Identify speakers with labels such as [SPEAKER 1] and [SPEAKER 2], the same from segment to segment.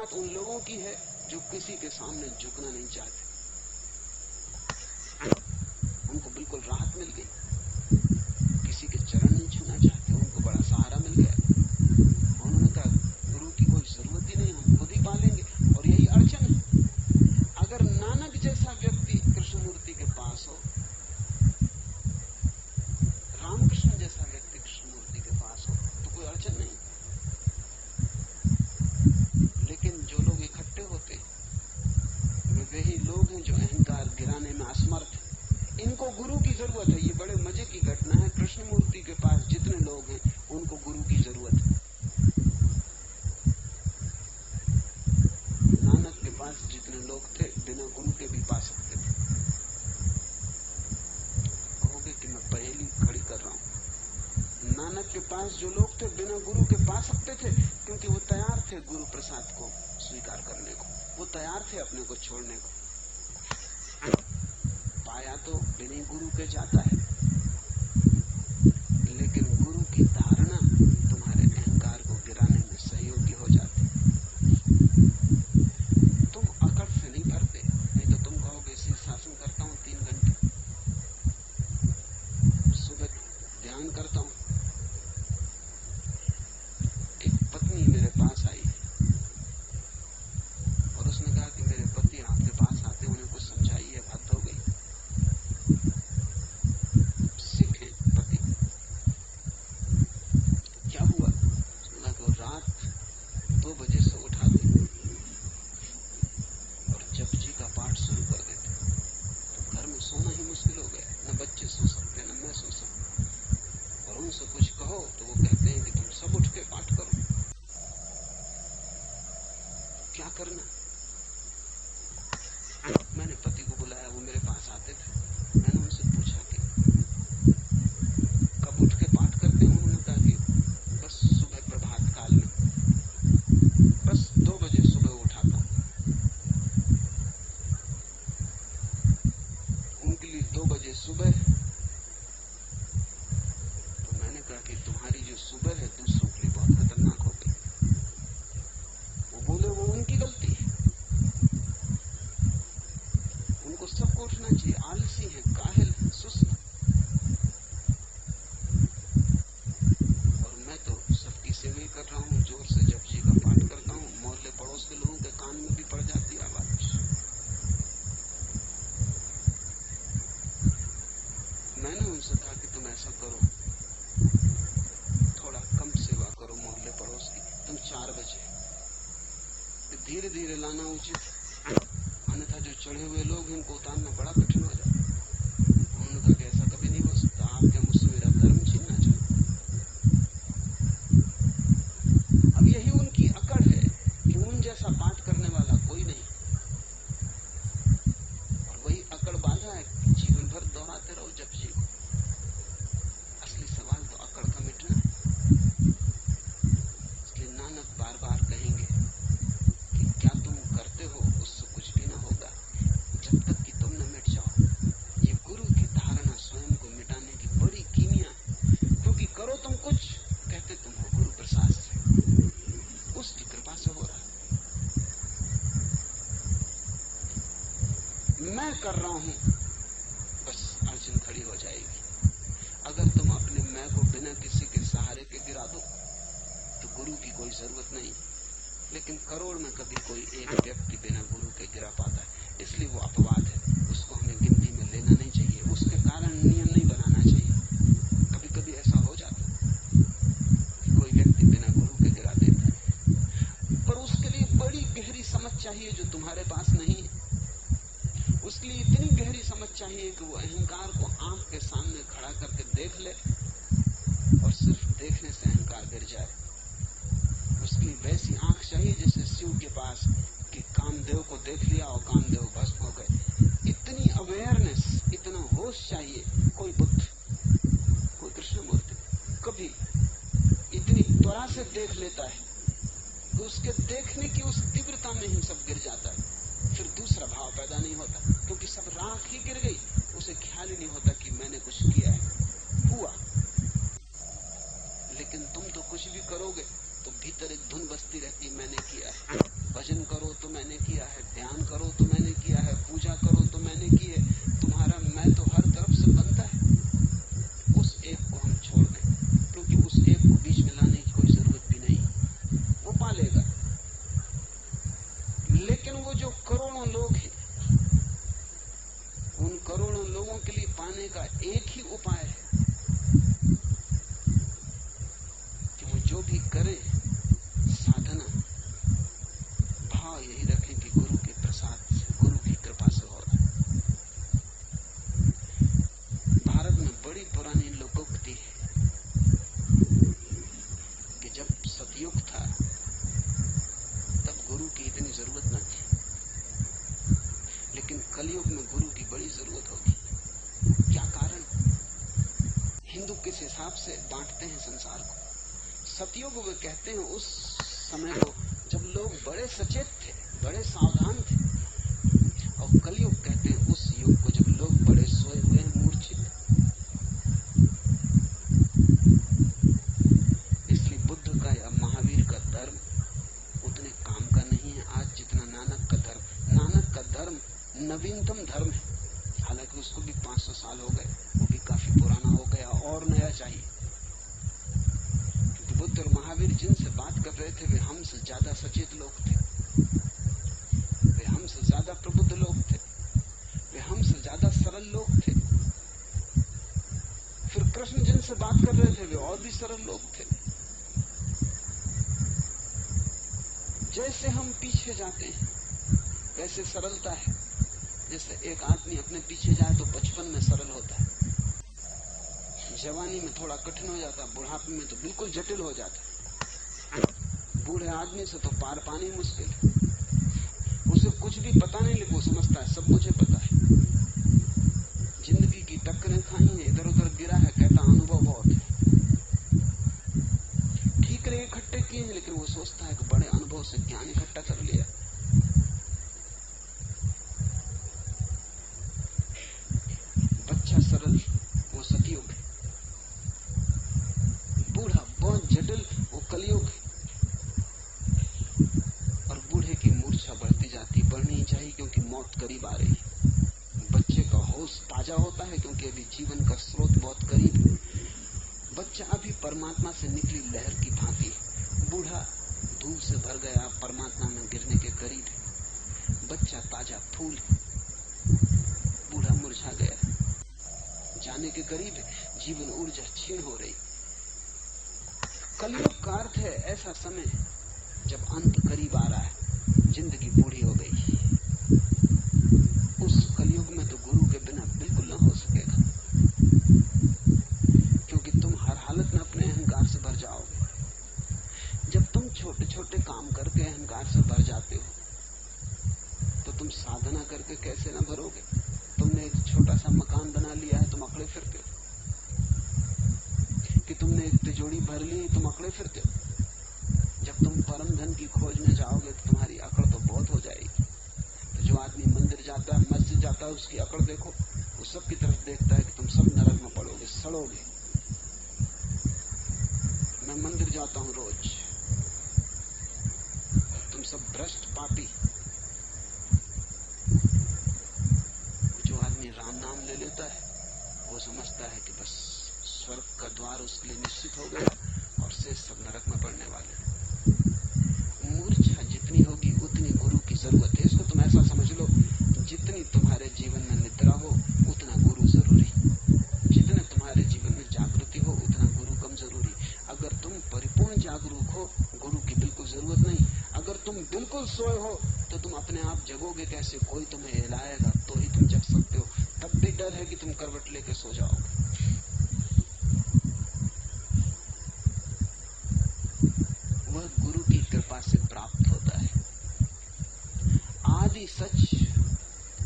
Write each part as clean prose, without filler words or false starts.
[SPEAKER 1] राहत उन लोगों की है जो किसी के सामने झुकना नहीं चाहते। उनको बिल्कुल राहत मिल गई, किसी के चरण नहीं छूना चाहते, उनको बड़ा सहारा मिल गया। उन्होंने कहा गुरु की कोई जरूरत ही नहीं, हम खुद ही पालेंगे। और यही अड़चन है। अगर नानक जैसा व्यक्ति कृष्णमूर्ति के पास हो, रामकृष्ण जैसा व्यक्ति कृष्णमूर्ति के पास हो, तो कोई अड़चन नहीं। लेकिन जो लोग इकट्ठे होते वे वही लोग हैं जो अहंकार गिराने में असमर्थ हैं। इनको गुरु की जरूरत है। ये बड़े मजे की घटना है। कृष्णमूर्ति के पास जितने लोग हैं उनको गुरु की जरूरत है। नानक के पास जितने लोग थे बिना गुरु के भी पा सकते थे। कहोगे कि मैं पहेली खड़ी कर रहा हूं। नानक के पास जो लोग थे बिना गुरु के पा सकते थे, क्योंकि वो तैयार थे गुरु प्रसाद को स्वीकार करने को। वो तैयार थे अपने को छोड़ने को। पाया तो बिना गुरु के जाता है, लेकिन गुरु की धारणा तुम्हारे अहंकार को गिराने में सहयोगी हो जाती। तुम अकड़ से नहीं भरते, नहीं तो तुम कहोगे शीर्षासन करता हूं 3 घंटे, सुबह ध्यान करता हूं। एक पत्नी मेरे पास आई और उसने कहा कि मेरे पति आपके पास आते, उन्हें कुछ समझाइए, हद हो गई। सिख है पति। क्या हुआ? उसने कहा कि रात 2 बजे से उठा दे और जपजी का पाठ शुरू कर देते, तो घर में सोना ही मुश्किल हो गया। न बच्चे सो सकते, न मैं सो सकता। और उनसे कुछ कहो तो वो कहते हैं कि तुम सब उठ के पाठ करो। क्या करना? मैंने पति को बुलाया, वो मेरे पास आते थे। मैंने उनसे पूछा कि कब उठ के पाठ करते हैं? उन्होंने कहा कि बस सुबह प्रभात काल में, बस 2 बजे सुबह उठाता हूं। उनके लिए 2 बजे सुबह। तो मैंने कहा कि तुम्हारी जो सुबह है दूसरों के लिए बहुत खतरनाक हो गई। वो बोले वो उनकी गलती है, उनको सबको उठना चाहिए। आलसी है, काहिल है, सुस्त। और मैं तो सबकी सेवा ही कर रहा हूँ, जोर से जपजी का पाठ करता हूँ। मोहल्ले पड़ोस के लोगों के कान में भी पड़ जाती है आवाज। मैंने उनसे कहा कि तुम ऐसा करो, थोड़ा कम सेवा करो मोहल्ले पड़ोस की। तुम 4 बजे धीरे धीरे लाना उचित, अन्यथा जो चढ़े हुए लोग हैं उनको उतारना बड़ा कठिन हो जाता। उन्होंने कहा कि ऐसा कभी नहीं हो सकता, आप क्या मुझसे मेरा धर्म छीनना चाहते? अब यही उनकी अकड़ है कि उन जैसा पाठ करने वाला कोई नहीं। और वही अकड़ बाधा है, जीवन भर दोहराते रहो जपजी को। असली सवाल तो अकड़ का मिटना है। इसलिए नानक बार बार कहेंगे कि क्या तुम करते हो उससे कुछ भी ना होगा जब तक कि तुम न मिट जाओ। ये गुरु की धारणा स्वयं को मिटाने की बड़ी कीमिया है। क्योंकि करो तुम कुछ, कहते तुम हो गुरु प्रसाद से, उसकी कृपा से हो रहा। मैं कर रहा हूं, बस अड़चन खड़ी हो जाएगी। अगर तुम अपने मैं को बिना किसी के सहारे के गिरा दो तो गुरु की कोई जरूरत नहीं। लेकिन करोड़ में कभी कोई एक व्यक्ति बिना गुरु के गिरा पाता है, इसलिए वो अपवाद है। उसको हमें गिनती में लेना नहीं चाहिए, उसके कारण नियम नहीं बनाना चाहिए। कभी कभी ऐसा हो जाता है कि कोई व्यक्ति बिना गुरु के गिरा देता है, पर उसके लिए बड़ी गहरी समझ चाहिए जो तुम्हारे पास नहीं है। उसके लिए इतनी गहरी समझ चाहिए कि वो अहंकार को आंख के सामने खड़ा करके देख ले और सिर्फ देखने से अहंकार गिर जाए। उसकी वैसी आंख चाहिए जैसे शिव के पास कि कामदेव को देख लिया और कामदेव भस्म हो गए। इतनी अवेयरनेस, इतना होश चाहिए। कोई बुद्ध, कोई कृष्णमूर्ति कभी इतनी त्वरा से देख लेता है कि उसके देखने की उस तीव्रता में ही सब गिर जाता है। फिर दूसरा भाव पैदा नहीं होता, क्योंकि सब राख ही गिर गई। उसे ख्याल ही नहीं होता कि मैंने कुछ किया है, हुआ। लेकिन तुम तो कुछ भी करोगे तो भीतर एक धुन बजती रहती, मैंने किया है। भजन का एक ही उपाय है कि वो जो भी करे साधना भाव यही रखें कि गुरु के प्रसाद से, गुरु की कृपा से हो रहा है। भारत में बड़ी पुरानी लोकोक्ति है कि जब सतयुग था तब गुरु की इतनी जरूरत न थी, लेकिन कलयुग में गुरु की बड़ी जरूरत होगी। क्या कारण? हिंदू किस हिसाब से बांटते हैं संसार को। सतयुग वे कहते हैं उस समय को जब लोग बड़े सचेत थे, बड़े सावधान थे, और कलयुग कहते हैं उस युग को जब लोग बड़े सोए हुए हैं, मूर्छित। इसलिए बुद्ध का या महावीर का धर्म उतने काम का नहीं है आज जितना नानक का धर्म। नानक का धर्म नवीनतम धर्म है, हालांकि उसको भी 500 साल हो गए, वो भी काफी पुराना हो गया और नया चाहिए। क्योंकि बुद्ध और महावीर जिनसे बात कर रहे थे वे हमसे ज्यादा सचेत लोग थे, वे हमसे ज्यादा प्रबुद्ध लोग थे, वे हमसे ज्यादा सरल लोग थे। फिर कृष्ण जिनसे बात कर रहे थे वे और भी सरल लोग थे। जैसे हम पीछे जाते हैं वैसे सरलता है। जैसे एक आदमी अपने पीछे जाए तो बचपन में सरल होता है, जवानी में थोड़ा कठिन हो जाता है, बुढ़ापे में तो बिल्कुल जटिल हो जाता है। बूढ़े आदमी से तो पार पानी मुश्किल है, उसे कुछ भी पता नहीं, लेकिन वो समझता है सब मुझे पता है। जिंदगी की टक्करें खाई है, इधर उधर गिरा है, कहता अनुभव बहुत है। ठीकरे इकट्ठे किए हैं, लेकिन वो सोचता है कि बड़े अनुभव से ज्ञान इकट्ठा कर लिया। बच्चा सरल वो सतयुग है, बूढ़ा बहुत जटिल वो कलयुग है। और बूढ़े की मूर्छा बढ़ती जाती, बढ़नी ही चाहिए क्योंकि मौत करीब आ रही है। बच्चे का होश ताजा होता है क्योंकि अभी जीवन का स्रोत बहुत करीब है। बच्चा अभी परमात्मा से निकली लहर की भांति है, बूढ़ा धूल से भर गया परमात्मा में गिरने के करीब है। बच्चा ताजा फूल है, बूढ़ा मुरझा गया जाने के करीब है, जीवन ऊर्जा क्षीण हो रही। कलयुग का अर्थ है ऐसा समय जब अंत करीब आ रहा है, जिंदगी बूढ़ी हो गई। उस कलयुग में तो गुरु के बिना बिल्कुल न हो सकेगा, क्योंकि तुम हर हालत में अपने अहंकार से भर जाओगे। जब तुम छोटे छोटे काम करके अहंकार से भर जाते हो तो तुम साधना करके कैसे न भरोगे। तुमने एक छोटा सा मकान बना लिया है, तुम अकड़े फिरते हो कि तुमने एक तिजोरी भर ली, तुम अकड़े फिरते हो। जब तुम परम धन की खोज में जाओगे तो तुम्हारी अकड़ तो बहुत हो जाएगी। तो जो आदमी मंदिर जाता है, मस्जिद जाता है, उसकी अकड़ देखो, वो सबकी तरफ देखता है कि तुम सब नरक में पड़ोगे, सड़ोगे। मैं मंदिर जाता हूं रोज, तुम सब भ्रष्ट पापी। जो आदमी राम नाम ले लेता है वो समझता है कि बस स्वर्ग का द्वार उसके लिए निश्चित हो गया और से सब नरक में पड़ने वाले। मूर्छा जितनी होगी उतनी गुरु की जरूरत है। इसको तुम ऐसा समझ लो, जितनी तुम्हारे जीवन में निद्रा हो उतना गुरु जरूरी, जितने तुम्हारे जीवन में जागृति हो उतना गुरु कम जरूरी। अगर तुम परिपूर्ण जागरूक हो गुरु की बिल्कुल जरूरत नहीं। अगर तुम बिल्कुल सोए हो तो तुम अपने आप जगोगे कैसे? कोई तुम्हें हिलाएगा तो ही तुम जग सकते हो, तब भी डर है कि तुम करवट लेके सो जाओगे। वह गुरु की कृपा से प्राप्त होता है। आदि सच,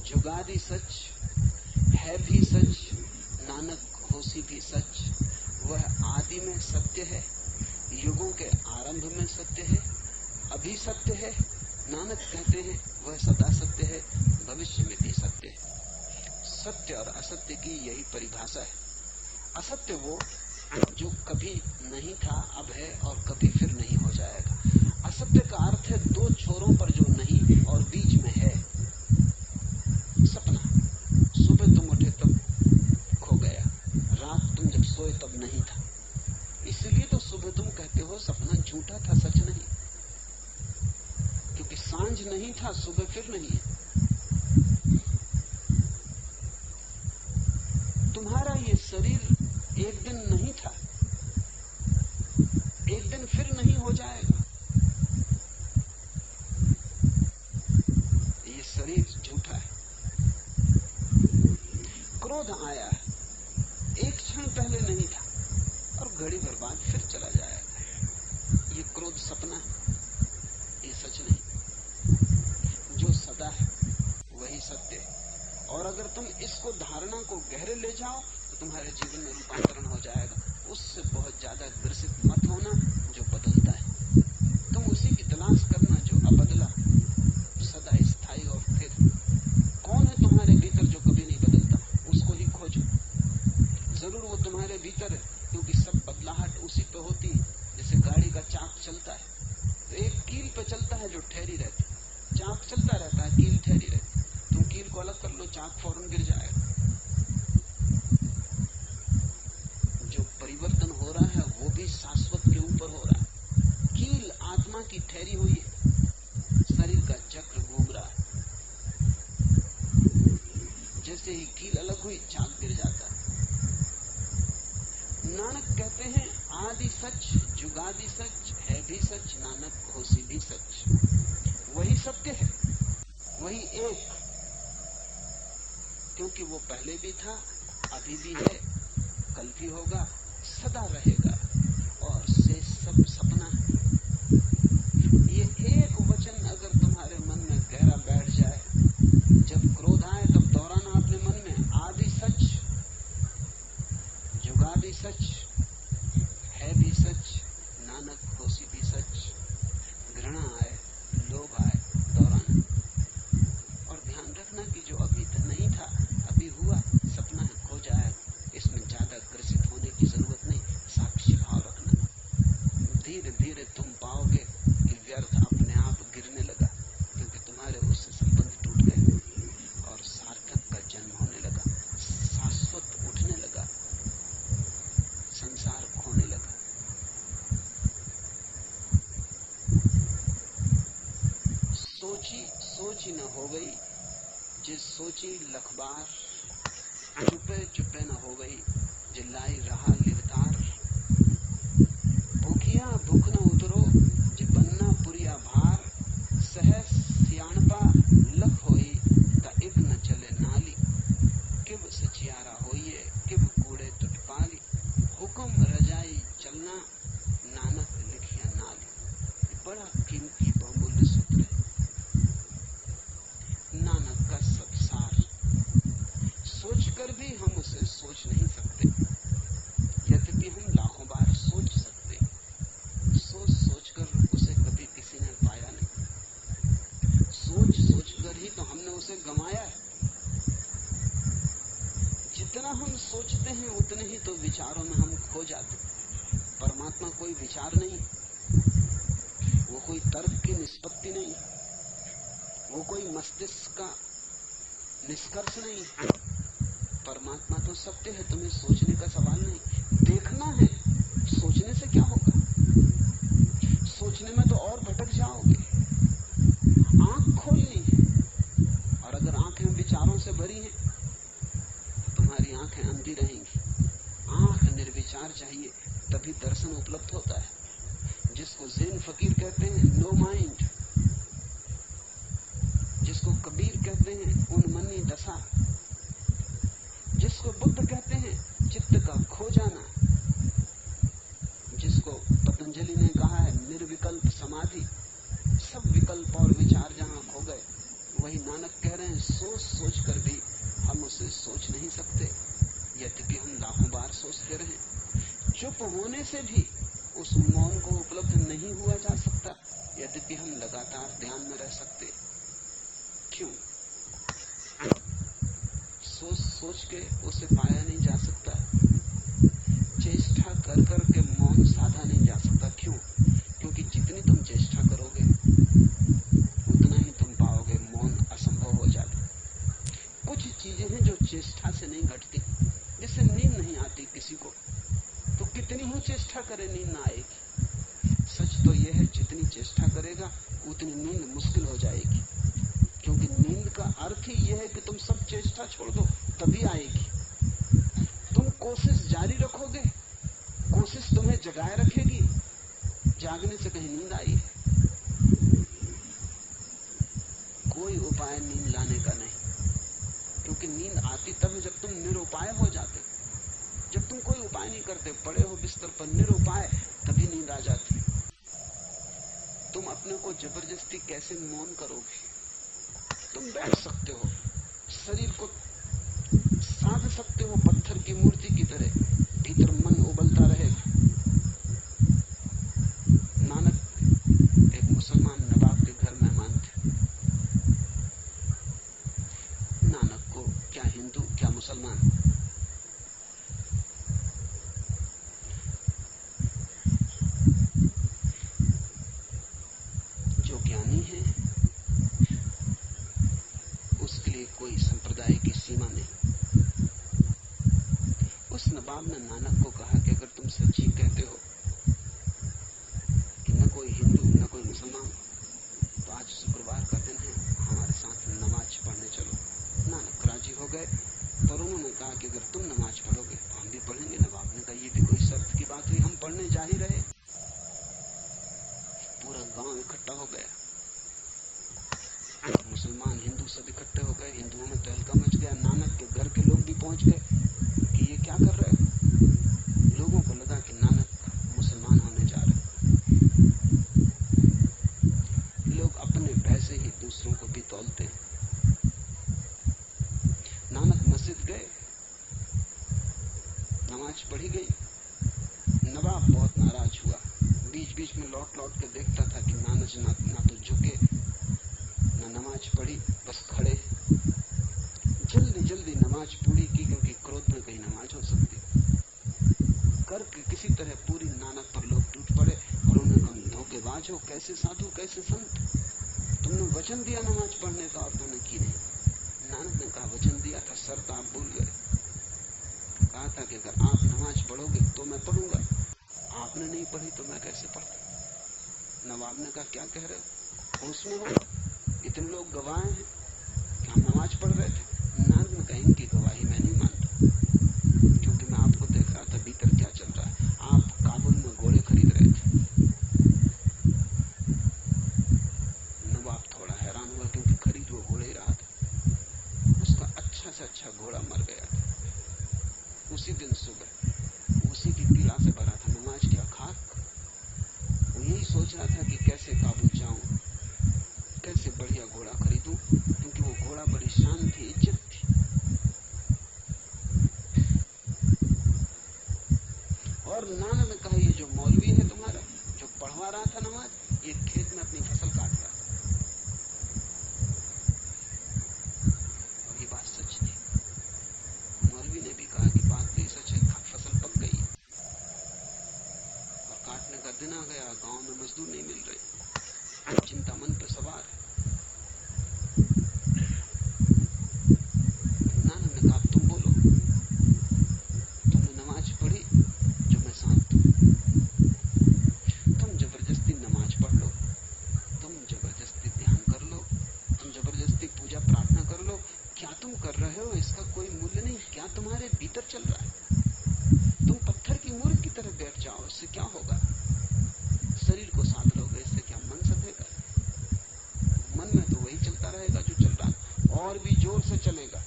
[SPEAKER 1] जुगादि सच, है भी सच, नानक होसी भी सच। वह आदि में सत्य है, युगों के आरंभ में सत्य है, अभी सत्य है। नानक कहते हैं वह सदा सत्य है, भविष्य में भी सत्य है। सत्य और असत्य की यही परिभाषा है। असत्य वो जो कभी नहीं था, अब है और कभी फिर नहीं हो जाएगा। असत्य का अर्थ है दो छोरों पर जो नहीं और बीच में है। सपना, सुबह तुम उठे तब खो गया, रात तुम जब सोए तब नहीं था। इसलिए तो सुबह तुम कहते हो सपना झूठा था, सच नहीं, क्योंकि सांझ नहीं था, सुबह फिर नहीं है। तुम्हारे शरीर एक दिन नहीं था, एक दिन फिर नहीं हो जाएगा। ये शरीर झूठा है। क्रोध आया, एक क्षण पहले नहीं था और घड़ी भर बाद फिर चला जाएगा। ये क्रोध सपना है, ये सच नहीं। जो सदा है वही सत्य है। और अगर तुम इसको धारणा को गहरे ले जाओ तो तुम्हारे जीवन में रूपांतरण हो जाएगा। उससे बहुत ज्यादा ग्रसित मत होना जो बदलता है। तुम उसी की तलाश करना जो अबदला, सदा स्थायी और स्थिर। कौन है तुम्हारे भीतर जो कभी नहीं बदलता? उसको ही खोजो। जरूर वो तुम्हारे भीतर है, क्योंकि सब बदलाहट उसी पे होती है। जैसे गाड़ी का चाक चलता है तो एक कील पे चलता है जो ठहरी रहती, चाक चलता रहता है, कील ठहरी रहती। तुम कील को अलग कर लो, चाक फौरन गिर जाएगा। जो परिवर्तन हो रहा है वो भी शाश्वत के ऊपर हो रहा है। कील आत्मा की ठहरी हुई है, शरीर का चक्र घूम रहा है। जैसे ही कील अलग हुई चाक गिर जाता है। नानक कहते हैं आदि सच, जुगादि सच, है भी सच, नानक होसी भी सच। वही सत्य है, वही एक, क्योंकि वो पहले भी था, अभी भी है, कल भी होगा, सदा रहेगा। और शेष सब सपना है। ये एक वचन अगर तुम्हारे मन में गहरा बैठ जाए, जब क्रोध आए तब दोहराना अपने मन में, आदि सच, जुगादि सच, है भी सच, नानक होसी भी सच। घृणा आए, लोभ आए, दोहराना। और ध्यान रखना कि जो अभी तक नहीं था, अभी हुआ, सपना है, खो जाए। इसमें ज्यादा ग्रसित होने की जरूरत नहीं, साक्षी भाव रखना। धीरे धीरे तुम पाओगे कि व्यर्थ अपने आप गिरने लगा, क्योंकि तुम्हारे उससे संबंध टूट गए और सार्थक का जन्म होने लगा, शाश्वत उठने लगा, संसार खोने लगा। सोची सोची न हो गई, जिस सोची लखबार, चुपे चुपे न हो गई, जिलाई रहा लिवतार। भूखिया भूख न उतरो, जे बन्ना पुरिया भार। सहस सियाणपा लख होई, ता इब न चले नाली। किब सचियारा होइए, किब कूड़े तुटपाली। हुक्म रजाई चलना, नानक लिखिया नाली। बड़ा कीमती बहुमूल्य सूत्र है, नानक का सबसार। सोचकर भी हम उसे सोच नहीं सकते, यद्यपि हम लाखों बार सोच सकते। सोच सोचकर उसे कभी किसी ने पाया नहीं। सोच सोचकर ही तो हमने उसे गंवाया है। जितना हम सोचते हैं उतने ही तो विचारों में हम खो जाते। परमात्मा कोई विचार नहीं, वो कोई तर्क की निष्पत्ति नहीं, वो कोई मस्तिष्क का निष्कर्ष नहीं। परमात्मा तो सत्य है, तुम्हें सोचने का सवाल नहीं। देखना है, सोचने से क्या होगा? सोचने में तो और भटक जाओगे। आंख खोलनी है, और अगर आंखें विचारों से भरी हैं तो तुम्हारी आंखें अंधी रहेंगी। आंख निर्विचार चाहिए, तभी दर्शन उपलब्ध होता है। जिसको ज़ेन फकीर कहते हैं, नो माइंड, जिसको कबीर कहते हैं उन्मनी दशा, जिसको बुद्ध कहते हैं चित्त का खो जाना, जिसको पतंजलि ने कहा है निर्विकल्प समाधि। सब विकल्प और विचार जहां खो गए, वही नानक कह रहे हैं सोच सोच कर भी हम उसे सोच नहीं सकते, यद्यपि हम लाखों बार सोचते रहे। चुप होने से भी उस मौन को उपलब्ध नहीं हुआ जा सकता, यद्यपि हम लगातार ध्यान में रह सकते। क्यों? सोच सोच के उसे पाया नहीं जा सकता, चेष्टा कर कर के मौन साधा नहीं जा सकता। क्यों? क्योंकि जितनी तुम चेष्टा करोगे उतना ही तुम पाओगे मौन असंभव हो जाता। कुछ चीजें हैं जो चेष्टा से नहीं घटती। जैसे नींद नहीं आती किसी को, तो कितनी ही चेष्टा करे नींद ना आएगी। सच तो यह है, जितनी चेष्टा करेगा उतनी नींद मुश्किल हो जाएगी, क्योंकि नींद का अर्थ ही यह है कि तुम सब चेष्टा छोड़ दो, तभी आएगी। तुम कोशिश जारी रखोगे, कोशिश तुम्हें जगाए रखेगी। जागने से कहीं नींद आई है? कोई उपाय नींद लाने का नहीं, क्योंकि नींद आती तब है जब तुम निरुपाय हो जाते हो। जब तुम कोई उपाय नहीं करते, पड़े हो बिस्तर पर निरुपाय, तभी नींद आ जाती। तुम अपने को जबरदस्ती कैसे मौन करोगे? तुम बैठ सकते हो, शरीर को साध सकते हो पत्थर की मूर्ति की तरह, भीतर मन उबलता रहेगा। नानक एक मुसलमान नवाब के घर मेहमान थे। नानक को क्या हिंदू क्या मुसलमान, जो ज्ञानी है उसके लिए कोई संप्रदाय की सीमा नहीं। उस नवाब ने नानक को कहा कि अगर तुम सच्ची कहते हो कि न कोई हिंदू न कोई मुसलमान, तो आज शुक्रवार का दिन है, हमारे साथ नमाज पढ़ने चलो। नानक राजी हो गए, पर उन्होंने कहा कि अगर तुम नमाज पढ़ोगे तो हम भी पढ़ेंगे। नवाब ने कहा, ये भी कोई शर्त की बात हुई, हम पढ़ने जा ही रहे। पूरा गांव इकट्ठा हो गया, मुसलमान हिंदू सब इकट्ठे हो गए। हिंदुओं में तहलका मच गया। नानक के घर के लोग भी पहुंच गए कि ये क्या कर रहे हो। लोगों को लगा कि नानक मुसलमान होने जा रहे। लोग अपने भय से ही दूसरों को भी तौलते हैं। नानक मस्जिद गए, नमाज पढ़ी गई। नवाब बहुत नाराज हुआ, बीच बीच में लौट लौट के देखता था कि नानक ना तो झुके न नमाज पढ़ी, बस खड़े। जल्दी जल्दी नमाज पूरी की, क्योंकि क्रोध में कहीं नमाज हो सकती। करके किसी तरह पूरी नानक पर लोग टूट पड़े और उन्हें कहा, धोखेबाज हो, कैसे साधु कैसे संत, तुमने वचन दिया नमाज पढ़ने का और तुमने की नहीं। नानक ने कहा, वचन दिया था, शर्त आप भूल गए। कहा था कि अगर आप नमाज पढ़ोगे तो मैं पढ़ूंगा, आपने नहीं पढ़ी तो मैं कैसे पढ़ूं। नवाब ने कहा, क्या कह रहे हो, होश में हो? इतने लोग गवाह हैं कि हम नमाज पढ़ रहे थे। नानक ने कहा, इनकी गवाही मैं नहीं मानता, क्योंकि मैं आपको देख रहा था भीतर क्या चल रहा है। आप काबुल में घोड़े खरीद रहे थे। नवाब थोड़ा हैरान हुआ, क्योंकि खरीद वो घोड़े ही रहा था। उसका अच्छा से अच्छा घोड़ा मर गया था। उसी दिन सुबह उसी की पीड़ा से भरा था। नमाज क्या खाक। वो यही सोच रहा था कि कैसे काबुल जाऊं, कैसे बढ़िया घोड़ा खरीदूं, क्योंकि वो घोड़ा बड़ी शान थी, इज्जत थी। और नाना ने कहा, ये जो मौलवी है तुम्हारा, जो पढ़वा रहा था नमाज, ये खेत में अपनी फसल काट रहा था। और ये बात सच थी। मौलवी ने भी कहा कि बात भी सच है, फसल पक गई और काटने का दिन आ गया। गांव में मजदूर नहीं मिल रहे, चिंता मन पे सवार है। नाना ने कहा, तुम बोलो, तुमने नमाज पढ़ी जो मैं साथ दूं। तुम जबरदस्ती नमाज पढ़ लो, तुम जबरदस्ती ध्यान कर लो, तुम जबरदस्ती पूजा प्रार्थना कर लो। क्या तुम कर रहे हो इसका कोई मूल्य नहीं। क्या तुम्हारे भीतर चल रहा है? तुम पत्थर की मूर्ति की तरह बैठ जाओ, इससे क्या होगा? शरीर को साध लोगे, इससे क्या मन सधेगा? मन में तो वही चलता रहेगा जो चल रहा है, और भी जोर से चलेगा,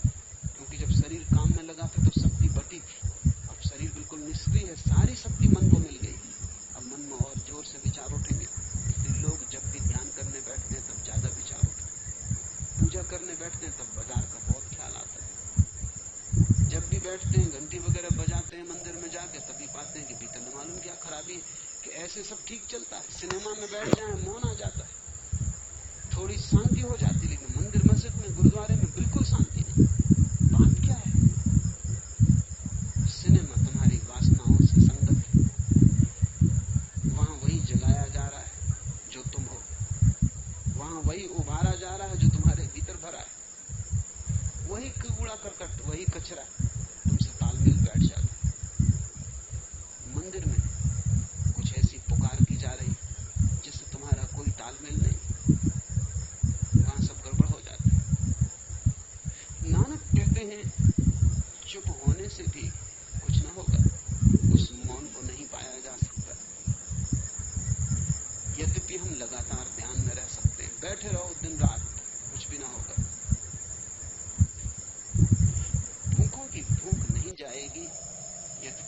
[SPEAKER 1] क्योंकि जब शरीर काम में लगा था तो शक्ति बटी थी। अब शरीर बिल्कुल निष्क्रिय है, सारी शक्ति मन को मिल गई। अब मन में और जोर से विचार उठेंगे। इसलिए लोग जब भी ध्यान करने बैठते हैं तब ज्यादा विचार उठते हैं, पूजा करने बैठते हैं तब बाजार का बहुत ख्याल आता है। जब भी बैठते हैं, घंटी वगैरह बजाते हैं मंदिर में जाके, तभी पाते हैं कि भीतर न मालूम क्या खराबी है, कि ऐसे सब ठीक चलता है। सिनेमा में बैठ जाए, मौन आ जाता है, थोड़ी शांति हो जाती, लेकिन मंदिर मस्जिद में गुरुद्वारे में बिल्कुल शांति नहीं। बात क्या है? सिनेमा तुम्हारी वासनाओं से संगत है। वहां वही जलाया जा रहा है जो तुम हो, वहां वही उभारा जा रहा है जो तुम्हारे भीतर भरा है। वही कूड़ा करकट, वही कचरा तुमसे तालमेल बैठ जाता है। मंदिर में कुछ ऐसी पुकार की जा रही जिससे तुम्हारा कोई तालमेल नहीं, वहां सब गड़बड़ हो जाती है। नानक कहते हैं, चुप होने से भी कुछ ना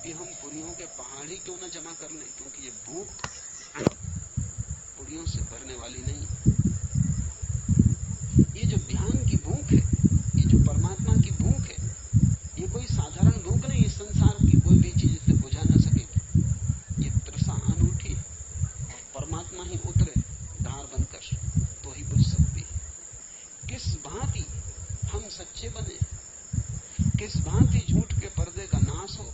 [SPEAKER 1] कि हम पुड़ियों के पहाड़ ही क्यों न जमा कर लें, क्योंकि ये भूख पुड़ियों से भरने वाली नहीं। ये जो ध्यान की भूख है, ये जो परमात्मा की भूख है, ये कोई साधारण भूख नहीं। इस संसार की कोई भी चीज इसे बुझा ना सकेगी। ये तृषा अनूठी और परमात्मा ही उतरे धार बनकर तो ही बुझ सकती है। किस भांति हम सच्चे बने, किस भांति झूठ के पर्दे का नाश हो।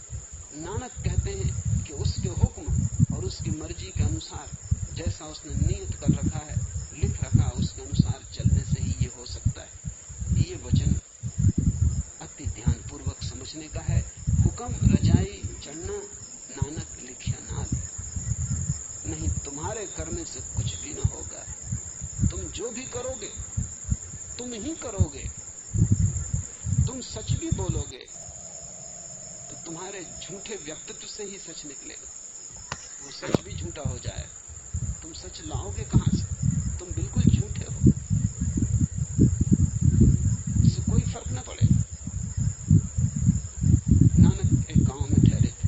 [SPEAKER 1] नानक कहते हैं कि उसके हुक्म और उसकी मर्जी के अनुसार, जैसा उसने नियत कर रखा है, लिख रखा, उसके अनुसार चलने से ही ये हो सकता है। ये वचन अति ध्यान पूर्वक समझने का है। हुक्म रजाई चढ़ना नानक लिखिया नाल, नहीं तुम्हारे करने से कुछ भी न होगा। तुम जो भी करोगे तुम ही करोगे। तुम सच भी बोलोगे तो तुम्हारे झूठे व्यक्तित्व से ही सच निकलेगा। वो सच भी झूठा हो जाए, तुम सच लाओगे कहां से? तुम बिल्कुल झूठे हो, इससे कोई फर्क न पड़ेगा। नानक एक गांव में ठहरे थे।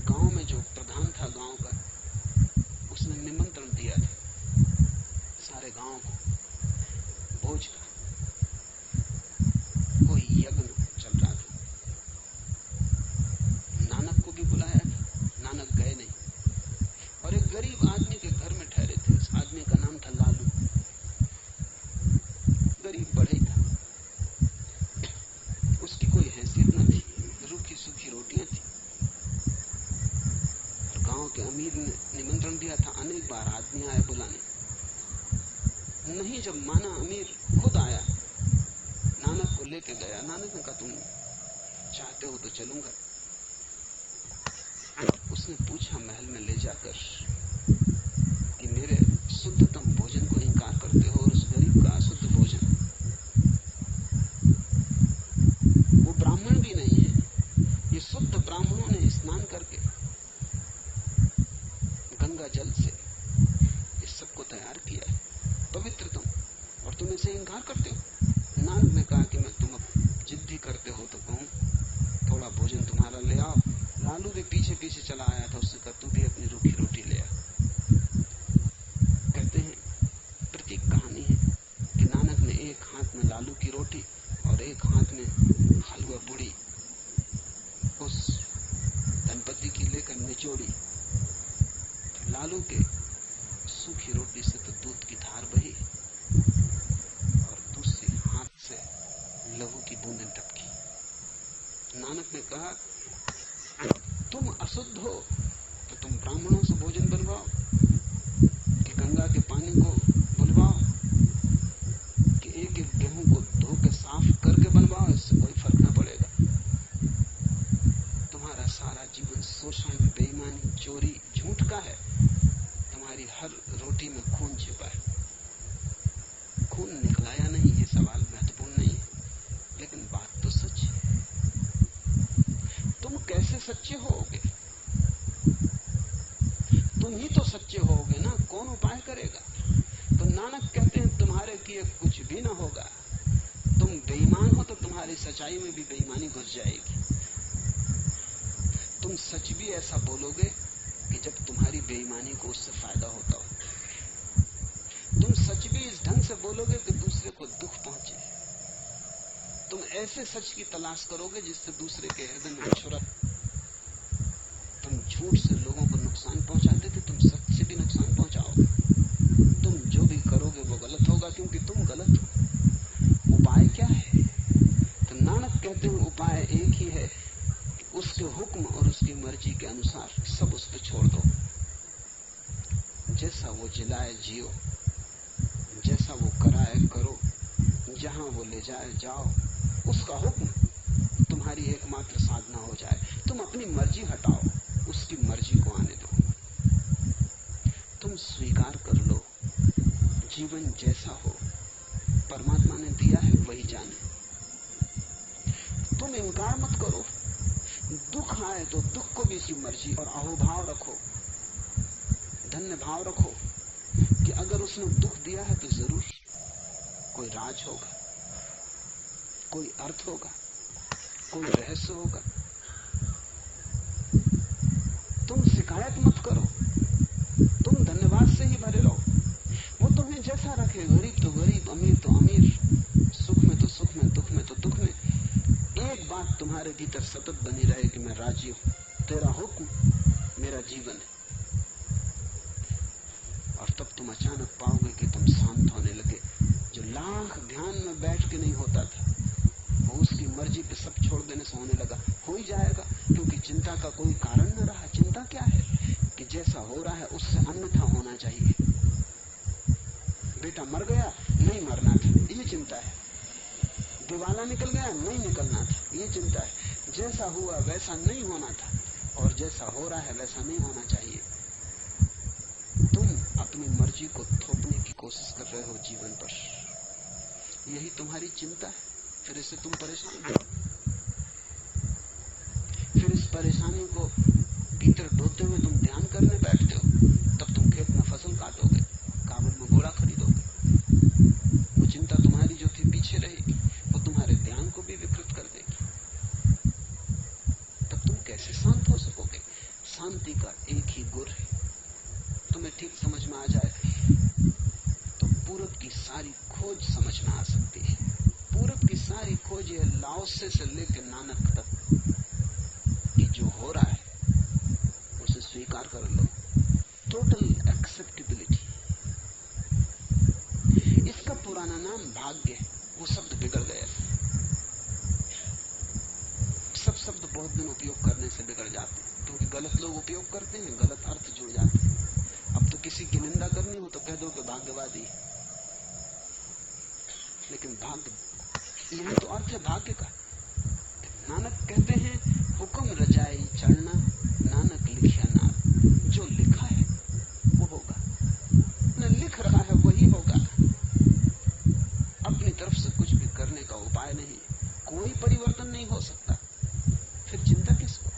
[SPEAKER 1] गांव में जो प्रधान था गांव का, उसने निमंत्रण दिया था सारे गांव को भोज का। कोई यज्ञ चल रहा था, नानक को भी बुलाया था, नानक गए नहीं। और एक गरीब आदमी के घर में ठहरे थे। उस आदमी का नाम था लालू। गरीब बढ़ई था, उसकी कोई हैसियत न थी, रूखी सूखी रोटियां थी। और गांव के अमीर ने निमंत्रण दिया था, अनेक बार आदमी आए बुलाने, नहीं। जब माना अमीर खुद आया, नानक को लेके गया। नानक ने कहा तुम चाहते हो तो चलूंगा। उसने पूछा महल में ले जाकर कि मेरे शुद्धतम भोजन को इंकार करते हो और उस गरीब का अशुद्ध भोजन। वो ब्राह्मण भी नहीं है। ये शुद्ध ब्राह्मणों ने स्नान करके गंगा जल से इस सबको तैयार किया है, पवित्रतम, और तुम इसे इंकार करते हो। नानक ने कहा कि मैं तुम जिद्दी करते हो तो कहूं थोड़ा भोजन तुम्हारा ले आओ। लालू भी पीछे पीछे चला आया था। उससे कहा तू भी अपनी रूखी रोटी ले आ। कहते हैं, प्रतीक कहानी है कि नानक ने एक हाथ में लालू की रोटी और एक हाथ में हलवा पूड़ी उस दंपति की लेकर निचोड़ी। लालू के सूखी रोटी से तो दूध की धार बही और दूसरी हाथ से लहू की बूंदें टपकी। नानक ने कहा तुम अशुद्ध हो तो तुम ब्राह्मणों से भोजन बनवाओ, कि गंगा के पानी को बुलवाओ, कि एक एक गेहूं को धो के साफ करके बनवाओ, इससे कोई फर्क न पड़ेगा। तुम्हारा सारा जीवन शोषण, बेईमानी, चोरी, झूठ का है। तुम्हारी हर रोटी में खून छिपा है। खून निकला या नहीं ये सवाल महत्वपूर्ण नहीं है, लेकिन बात तो सच है। तुम कैसे सच्चे होगे? तुम ही तो सच्चे होगे ना, कौन उपाय करेगा? तो नानक कहते हैं तुम्हारे किए कुछ भी ना होगा। तुम बेईमान हो तो तुम्हारी सच्चाई में भी बेईमानी घुस जाएगी। तुम सच भी ऐसा बोलोगे कि जब तुम्हारी बेईमानी को उससे फायदा होता हो। तुम सच भी इस ढंग से बोलोगे कि दूसरे को दुख पहुंचे। तुम ऐसे सच की तलाश करोगे जिससे दूसरे के हृदय में छुरा। तुम झूठ से लोगों को नुकसान पहुंचाते थे, तुम सच से भी नुकसान पहुंचाओगे। तुम जो भी करोगे वो गलत होगा, क्योंकि तुम गलत हो। उपाय क्या है? तो नानक कहते हैं उपाय एक ही है, उसके हुक्म और उसकी मर्जी के अनुसार सब उस पर छोड़ दो। जैसा वो जिलाए जियो, जैसा वो कराए करो, जहां वो ले जाए जाओ। उसका हुक्म तुम्हारी एकमात्र साधना हो जाए। तुम अपनी मर्जी हटाओ, उसकी मर्जी को आने दो। तुम स्वीकार कर लो जीवन जैसा हो परमात्मा ने दिया है वही जाने। तुम इनकार मत करो। दुख आए तो दुख को भी इसकी मर्जी और अहोभाव रखो, धन्य भाव रखो कि अगर उसने दुख दिया है तो जरूर कोई राज होगा, कोई अर्थ होगा, कोई रहस्य होगा। तुम शिकायत मत करो, तुम धन्यवाद से ही भरे रहो। वो तुम्हें जैसा रखे, गरीब तो गरीब, अमीर तो अमीर, सुख में तो सुख में, दुख में तो दुख में, एक बात तुम्हारे भीतर सतत बनी रहे कि मैं राजी हूं, तेरा हुक्म मेरा जीवन है। और तब तुम अचानक पाओगे कि तुम शांत होने लगे। जो लाख ध्यान में बैठ के नहीं होता था, वो उसकी मर्जी पे सब छोड़ देने से होने लगा। हो ही जाएगा, क्योंकि चिंता का कोई कारण न रहा। चिंता क्या है कि जैसा हो रहा है उससे अन्यथा होना चाहिए। बेटा मर गया, नहीं मरना था, ये चिंता है। दिवाला निकल गया, नहीं निकलना था, ये चिंता है। जैसा हुआ वैसा नहीं होना था, और जैसा हो रहा है वैसा नहीं होना चाहिए। तुम अपनी मर्जी को थोपने की कोशिश कर रहे हो जीवन पर, यही तुम्हारी चिंता है। फिर इससे तुम परेशान हो, फिर इस परेशानी को भीतर ढोते हुए तुम ध्यान करने बैठते हो। तब तुम खेत में फसल काटोगे, काबुल में घोड़ा खरीदोगे। वो चिंता तुम्हारी जो थी पीछे रहेगी, वो तुम्हारे ध्यान को भी विकृत कर देगी। तब तुम कैसे शांत हो सकोगे? शांति का एक ही गुर है, तुम्हें ठीक समझ में आ जाए तो पूरब की सारी खोज समझ में आ सकती है। पूरब की सारी खोज है लाओसे से लेकर नानक तक कि जो हो रहा है उसे स्वीकार कर लो। टोटल एक्सेप्टेबिलिटी, इसका पुराना नाम भाग्य है। वो शब्द बिगड़ गया, सब शब्द बहुत दिन उपयोग करने से बिगड़ जाते हैं, क्योंकि गलत लोग उपयोग करते हैं, गलत अर्थ जुड़ जाते हैं। अब तो किसी की निंदा करनी हो तो कह दो कि भाग्यवादी, लेकिन भाग्य, यही तो अर्थ है भाग्य का। नानक कहते हैं हुक्म रजाई चढ़ना, नानक लिखिया नाम। जो लिखा है वो होगा, न लिख रहा है वही होगा। अपनी तरफ से कुछ भी करने का उपाय नहीं, कोई परिवर्तन नहीं हो सकता। फिर चिंता किसको,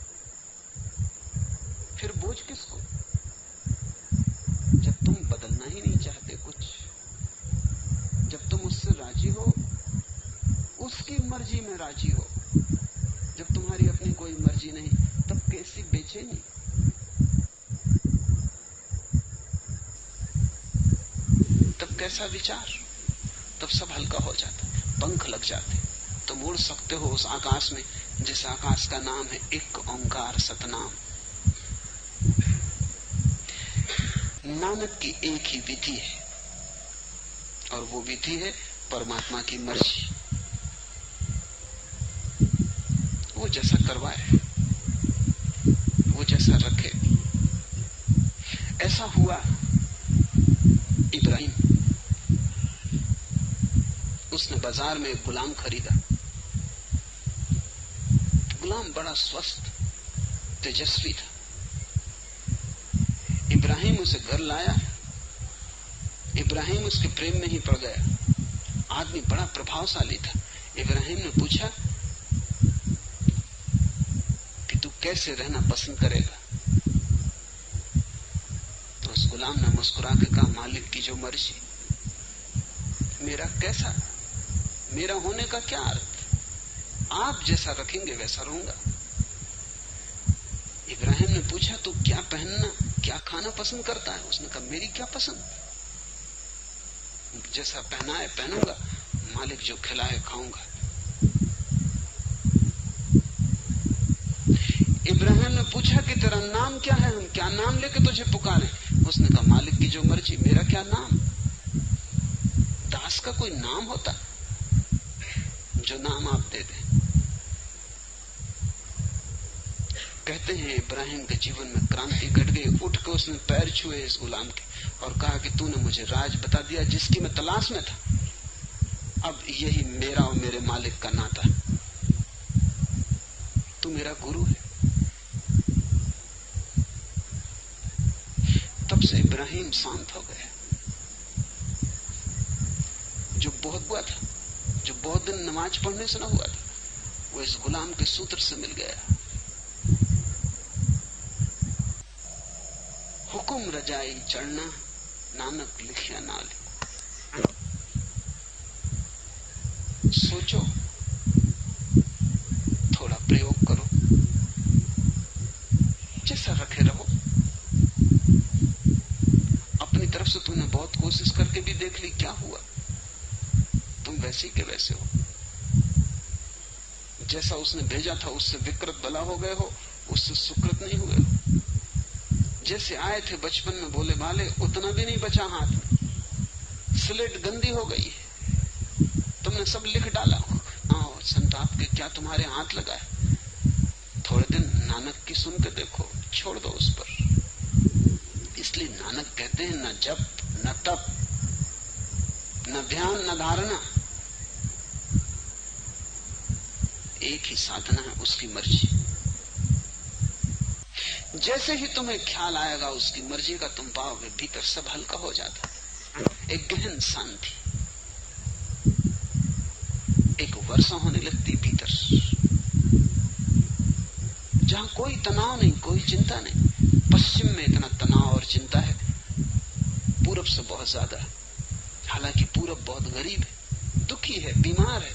[SPEAKER 1] फिर बोझ किसको? जब तुम बदलना ही नहीं चाहते कुछ, जब तुम उससे राजी हो, उसकी मर्जी में राजी हो, जब तुम्हारी अपनी कोई मर्जी नहीं, तब कैसी बेचैनी, तब कैसा विचार, तब सब हल्का हो जाता, पंख लग जाते, तुम उड़ सकते हो उस आकाश में जिस आकाश का नाम है एक ओंकार सतनाम। नानक की एक ही विधि है, और वो विधि है परमात्मा की मर्जी। वो जैसा करवाए, वो जैसा रखे। ऐसा हुआ इब्राहिम, उसने बाजार में एक गुलाम खरीदा। गुलाम बड़ा स्वस्थ तेजस्वी था। इब्राहिम उसे घर लाया, इब्राहिम उसके प्रेम में ही पड़ गया। आदमी बड़ा प्रभावशाली था। इब्राहिम ने पूछा कि तू कैसे रहना पसंद करेगा? तो उस गुलाम ने मुस्कुरा के कहा, मालिक की जो मर्जी। मेरा कैसा, मेरा होने का क्या अर्थ? आप जैसा रखेंगे वैसा रहूंगा। इब्राहिम ने पूछा, तू क्या पहनना, क्या खाना पसंद करता है? उसने कहा, मेरी क्या पसंद, जैसा पहनाए पहनूंगा, मालिक जो खिलाए खाऊंगा। इब्राहिम ने पूछा कि तेरा नाम क्या है, हम क्या नाम लेके तुझे पुकारें? उसने कहा, मालिक की जो मर्जी, मेरा क्या नाम। दास का कोई नाम होता? जो नाम आप दे दें। कहते हैं इब्राहिम के जीवन में क्रांति घट गई। उठ के उसने पैर छुए इस गुलाम के और कहा कि तूने मुझे राज बता दिया जिसकी मैं तलाश में था। अब यही मेरा और मेरे मालिक का नाता। तू मेरा गुरु है। तब से इब्राहिम शांत हो गया। जो बहुत हुआ था, जो बहुत दिन नमाज पढ़ने से न हुआ था, वो इस गुलाम के सूत्र से मिल गया। हुक्म रजाई चढ़ना, नानक लिखिया नाल। सोचो, थोड़ा प्रयोग करो, जैसा रखे रहो। वैसे के वैसे हो। जैसा उसने भेजा था उससे विकृत भला हो गए हो, उससे सुकृत नहीं हुए हो। जैसे आए थे बचपन में बोले भाले, उतना भी नहीं बचा हाथ में। स्लेट गंदी हो गई, तुमने सब लिख डाला। संत आपके क्या तुम्हारे हाथ लगा है? थोड़े दिन नानक की सुन के देखो, छोड़ दो उस पर। इसलिए नानक कहते हैं न जप न तप न ध्यान न धारणा, एक ही साधना है, उसकी मर्जी। जैसे ही तुम्हें ख्याल आएगा उसकी मर्जी का, तुम पाओगे भीतर सब हल्का हो जाता है। एक गहन शांति, एक वर्षा होने लगती भीतर, जहां कोई तनाव नहीं, कोई चिंता नहीं। पश्चिम में इतना तनाव और चिंता है, पूरब से बहुत ज्यादा है। हालांकि पूरब बहुत गरीब है, दुखी है, बीमार है,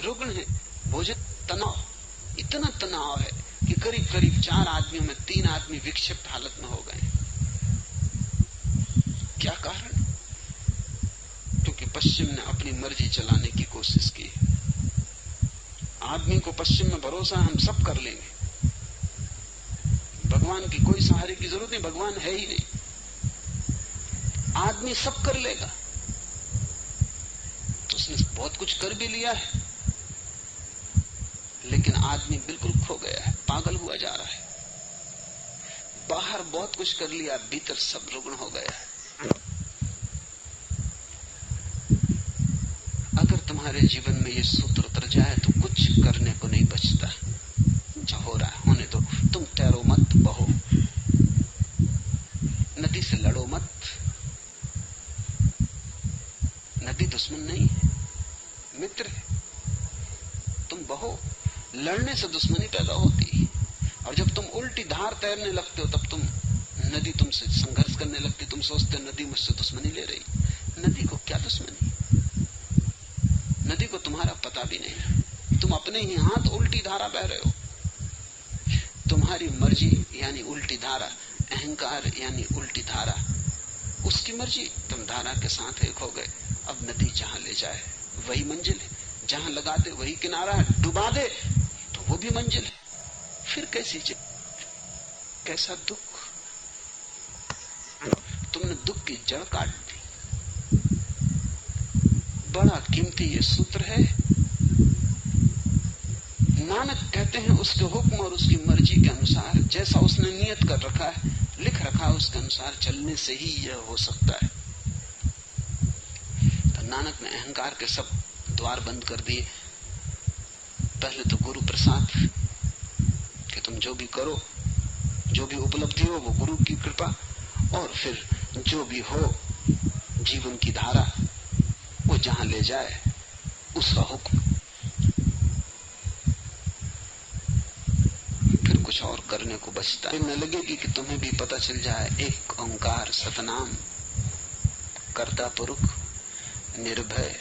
[SPEAKER 1] रुग्ण है, भोजन तनाव, इतना तनाव है कि करीब करीब 4 आदमियों में 3 आदमी विक्षिप्त हालत में हो गए। क्या कारण? क्योंकि पश्चिम ने अपनी मर्जी चलाने की कोशिश की। आदमी को पश्चिम में भरोसा, हम सब कर लेंगे, भगवान की कोई सहारे की जरूरत नहीं, भगवान है ही नहीं, आदमी सब कर लेगा। तो उसने बहुत कुछ कर भी लिया है, लेकिन आदमी बिल्कुल खो गया है, पागल हुआ जा रहा है। बाहर बहुत कुछ कर लिया, भीतर सब रुग्ण हो गया है। अगर तुम्हारे जीवन में ये सूत्र उतर जाए तो कुछ करने को नहीं बचता। जो हो रहा है होने दो, तुम तैरो मत, बहो, नदी से लड़ो मत। नदी दुश्मन नहीं है, मित्र है। तुम बहो, लड़ने से दुश्मनी पैदा होती है। और जब तुम उल्टी धार तैरने लगते हो तब तुम नदी तुमसे संघर्ष करने लगती। तुम सोचते हो नदी मुझसे दुश्मनी ले रही। नदी को क्या दुश्मनी? नदी को तुम्हारा पता भी नहीं, तुम अपने ही हाथ उल्टी धारा बह रहे हो। तुम्हारी मर्जी यानी उल्टी धारा, अहंकार यानी उल्टी धारा, उसकी मर्जी, तुम धारा के साथ एक हो गए। अब नदी जहां ले जाए वही मंजिल है, जहां लगा दे वही किनारा है, डुबा दे तो वो भी मंजिल है। फिर कैसा दुख? तुमने दुख की जड़ काट दी। बड़ा कीमती ये सूत्र है। नानक कहते हैं उसके हुक्म और उसकी मर्जी के अनुसार, जैसा उसने नियत कर रखा है, लिख रखा है, उसके अनुसार चलने से ही यह हो सकता है। तो नानक ने अहंकार के सब द्वार बंद कर दिए। पहले तो गुरु प्रसाद कि तुम जो भी करो, जो भी उपलब्धि हो वो गुरु की कृपा, और फिर जो भी हो जीवन की धारा, वो जहां ले जाए उसका हुक्म। फिर कुछ और करने को बचता है न लगेगी कि तुम्हें भी पता चल जाए एक ओंकार सतनाम, कर्ता पुरुष, निर्भय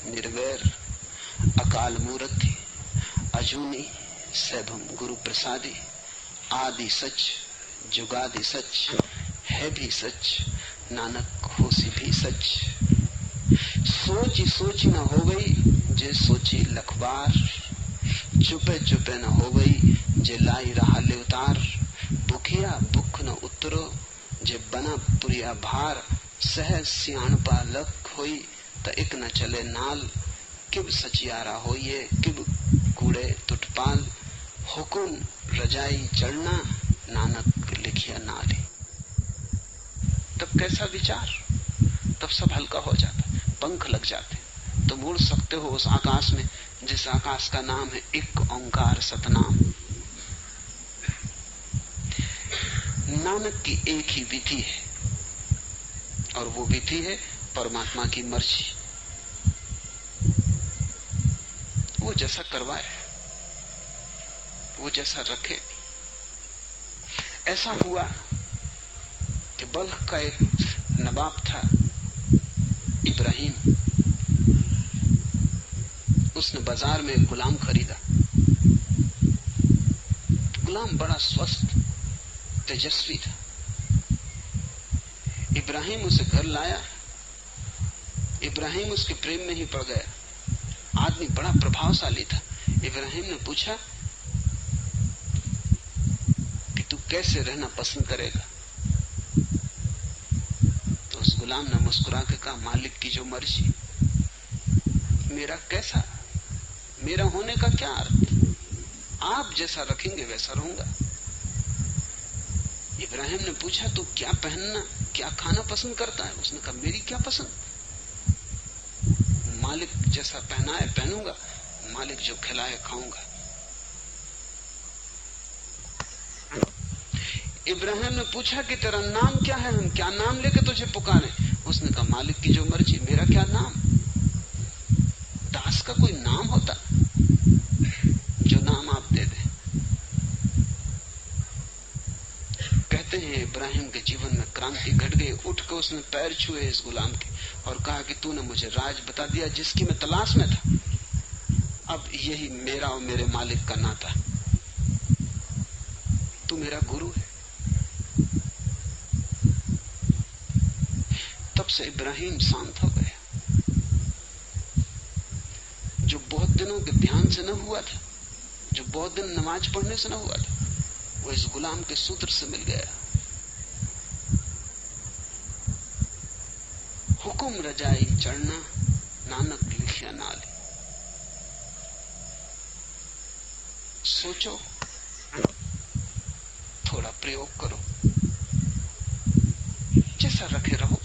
[SPEAKER 1] निर्वैर, अकाल मूर्ति, अजूनी सैभम गुरु प्रसादी, आदि सच जुगादि सच, है भी सच नानक होसी भी सच। सोची सोची न हो गई जे सोची लखबार, चुपे चुपे न हो गई जे लाई रहा ले उतार। भूखिया भूख न उतरो जे बना पुरिया भार, सहज सियाणपा लख होई त एक न चले नाल। किब सचियारा होइए किब कूड़े तुटपाल, हुकुम रजाई चढ़ना नानक लिखिया नाली। तब कैसा विचार, तब सब हल्का हो जाता, पंख लग जाते, तुम उड़ सकते हो उस आकाश में जिस आकाश का नाम है एक ओंकार सतनाम। नानक की एक ही विधि है, और वो विधि है परमात्मा की मर्जी। वो जैसा करवाए, वो जैसा रखे। ऐसा हुआ कि बल्ख का एक नवाब था इब्राहिम, उसने बाजार में एक गुलाम खरीदा। गुलाम बड़ा स्वस्थ तेजस्वी था। इब्राहिम उसे घर लाया। इब्राहिम उसके प्रेम में ही पड़ गया। आदमी बड़ा प्रभावशाली था। इब्राहिम ने पूछा कि तू कैसे रहना पसंद करेगा? तो उस गुलाम ने मुस्कुरा के कहा, मालिक की जो मर्जी। मेरा कैसा, मेरा होने का क्या अर्थ? आप जैसा रखेंगे वैसा रहूंगा। इब्राहिम ने पूछा, तू क्या पहनना, क्या खाना पसंद करता है? उसने कहा, मेरी क्या पसंद, मालिक जैसा पहनाए पहनूंगा, मालिक जो खिलाए खाऊंगा। इब्राहिम ने पूछा कि तेरा नाम क्या है, हम क्या नाम लेके तुझे पुकारें? उसने कहा, मालिक की जो मर्जी, मेरा क्या नाम। दास का कोई नाम होता? जो नाम आप दे दें। कहते हैं इब्राहिम के जीवन में क्रांति घट गई। उठ के उसने पैर छुए इस गुलाम के और कहा कि तूने मुझे राज बता दिया जिसकी मैं तलाश में था। अब यही मेरा और मेरे मालिक का नाता। तू मेरा गुरु है। तब से इब्राहिम शांत हो गया। जो बहुत दिनों के ध्यान से न हुआ था, जो बहुत दिन नमाज पढ़ने से न हुआ था, वो इस गुलाम के सूत्र से मिल गया। हुकुम रजाई चढ़ना, नानक लिखिया नाली। सोचो, थोड़ा प्रयोग करो, जैसा रखे रहो।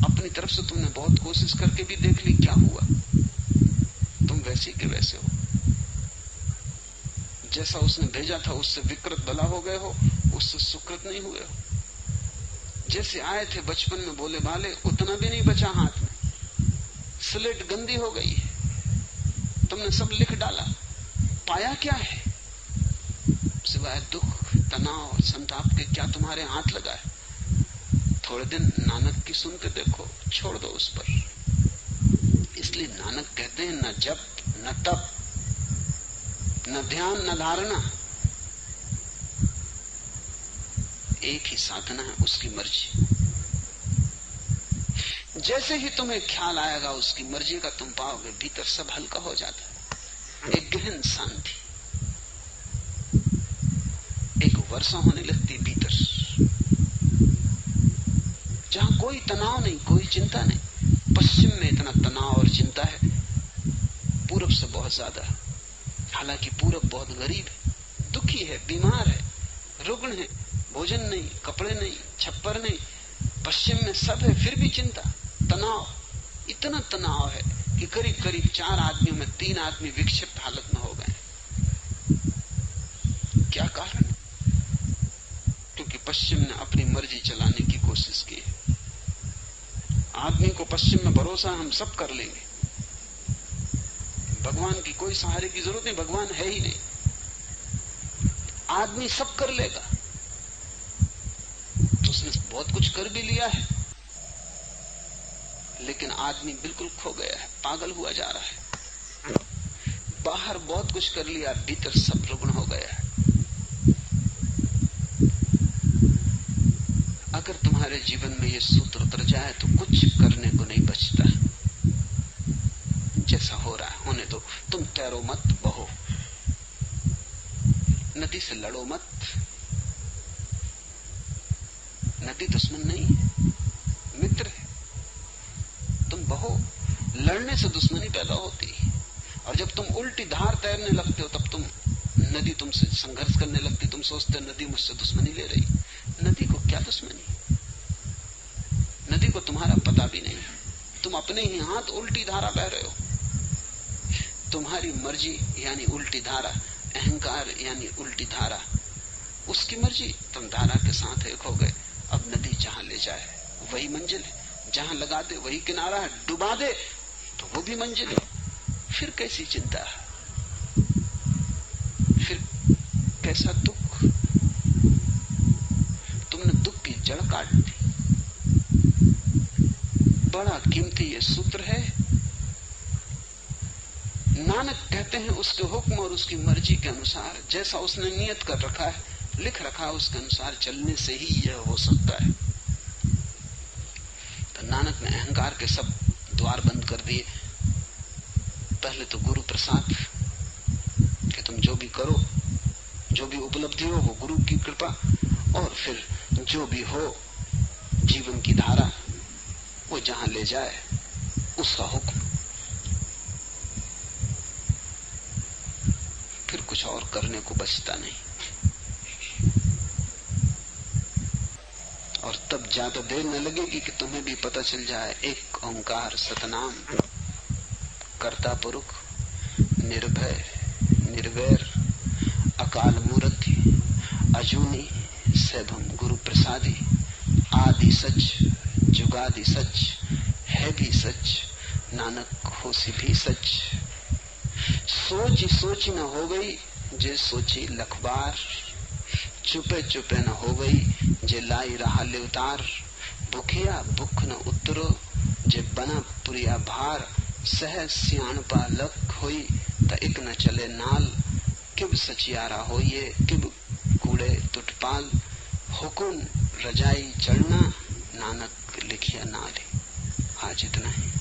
[SPEAKER 1] अपनी तरफ से तुमने बहुत कोशिश करके भी देख ली, क्या हुआ? तुम वैसे के वैसे हो। जैसा उसने भेजा था उससे विकृत भला हो गए हो, उससे सुकृत नहीं हुए हो। जैसे आए थे बचपन में भोले भाले, उतना भी नहीं बचा हाथ में। स्लेट गंदी हो गई है, तुमने सब लिख डाला। पाया क्या है सिवाय दुख, तनाव, संताप के? क्या तुम्हारे हाथ लगा है? थोड़े दिन नानक की सुन के देखो, छोड़ दो उस पर। इसलिए नानक कहते हैं, न जप न तप न ध्यान न धारणा, एक ही साधना है, उसकी मर्जी। जैसे ही तुम्हें ख्याल आएगा उसकी मर्जी का, तुम पाओगे भीतर सब हल्का हो जाता है। एक गहन शांति, एक वर्षा होने लगती भीतर, जहां कोई तनाव नहीं, कोई चिंता नहीं। पश्चिम में इतना तनाव और चिंता है, पूरब से बहुत ज्यादा। हालांकि पूरब बहुत गरीब है, दुखी है, बीमार है, रुग्ण है, भोजन नहीं, कपड़े नहीं, छप्पर नहीं। पश्चिम में सब है, फिर भी चिंता, तनाव। इतना तनाव है कि करीब करीब 4 आदमियों में 3 आदमी विक्षिप्त हालत में हो गए। क्या कारण? क्योंकि पश्चिम ने अपनी मर्जी चलाने की कोशिश की है। आदमी को पश्चिम में भरोसा, हम सब कर लेंगे, भगवान की कोई सहारे की जरूरत नहीं, भगवान है ही नहीं, आदमी सब कर लेगा। तो उसने बहुत कुछ कर भी लिया है, लेकिन आदमी बिल्कुल खो गया है, पागल हुआ जा रहा है। बाहर बहुत कुछ कर लिया, भीतर सब रुग्ण हो गया है। अगर तुम्हारे जीवन में ये सूत्र उतर जाए तो कुछ करने को नहीं बचता। जैसा हो रहा है होने दो। तुम तैरो मत, बहो। नदी से लड़ो मत। नदी दुश्मन नहीं है, मित्र है। तुम बहो। लड़ने से दुश्मनी पैदा होती है, और जब तुम उल्टी धार तैरने लगते हो तब नदी तुमसे संघर्ष करने लगती। तुम सोचते हो नदी मुझसे दुश्मनी ले रही। नदी को क्या दुश्मनी? नदी को तुम्हारा पता भी नहीं। तुम अपने ही हाथ उल्टी धारा बह रहे हो। तुम्हारी मर्जी यानी उल्टी धारा, अहंकार यानी उल्टी धारा, उसकी मर्जी। तुम धारा के साथ एक हो गए। अब नदी जहां ले जाए वही मंजिल है, जहां लगा दे वही किनारा है, डुबा दे तो वो भी मंजिल है। फिर कैसी चिंता, फिर कैसा दुख? तुमने दुख की जड़ काट दी। बड़ा कीमती ये सूत्र है। नानक कहते हैं उसके हुक्म और उसकी मर्जी के अनुसार, जैसा उसने नियत कर रखा है, लिख रखा है, उसके अनुसार चलने से ही यह हो सकता है। तो नानक ने अहंकार के सब द्वार बंद कर दिए। पहले तो गुरु प्रसाद कि तुम जो भी करो, जो भी उपलब्धि हो वो गुरु की कृपा, और फिर जो भी हो जीवन की धारा वो जहां ले जाए उसका हुक्म। फिर कुछ और करने को बचता नहीं। और तब ज्यादा देर न लगेगी कि तुम्हें भी पता चल जाए एक ओंकार सतनाम, कर्ता पुरुष, निर्भय निर्वैर, अकाल मूर्ति, अजूनी सैभम गुरु प्रसादी, आदि सच जुगादि सच, है भी सच नानक होसी भी सच। सोची सोची न हो गई जे सोची लखबार, चुपे चुपे न हो गई जे लाई रहा ले उतार। भूखिया भूख न उतरो जे बना पुरिया भार, सहज सियाणपा लख होई त इक न चले नाल। किब सचियारा होइए किब कूड़े तुटपाल, हुकुम रजाई चढ़ना नानक लिखिया नाले। आज इतना ही।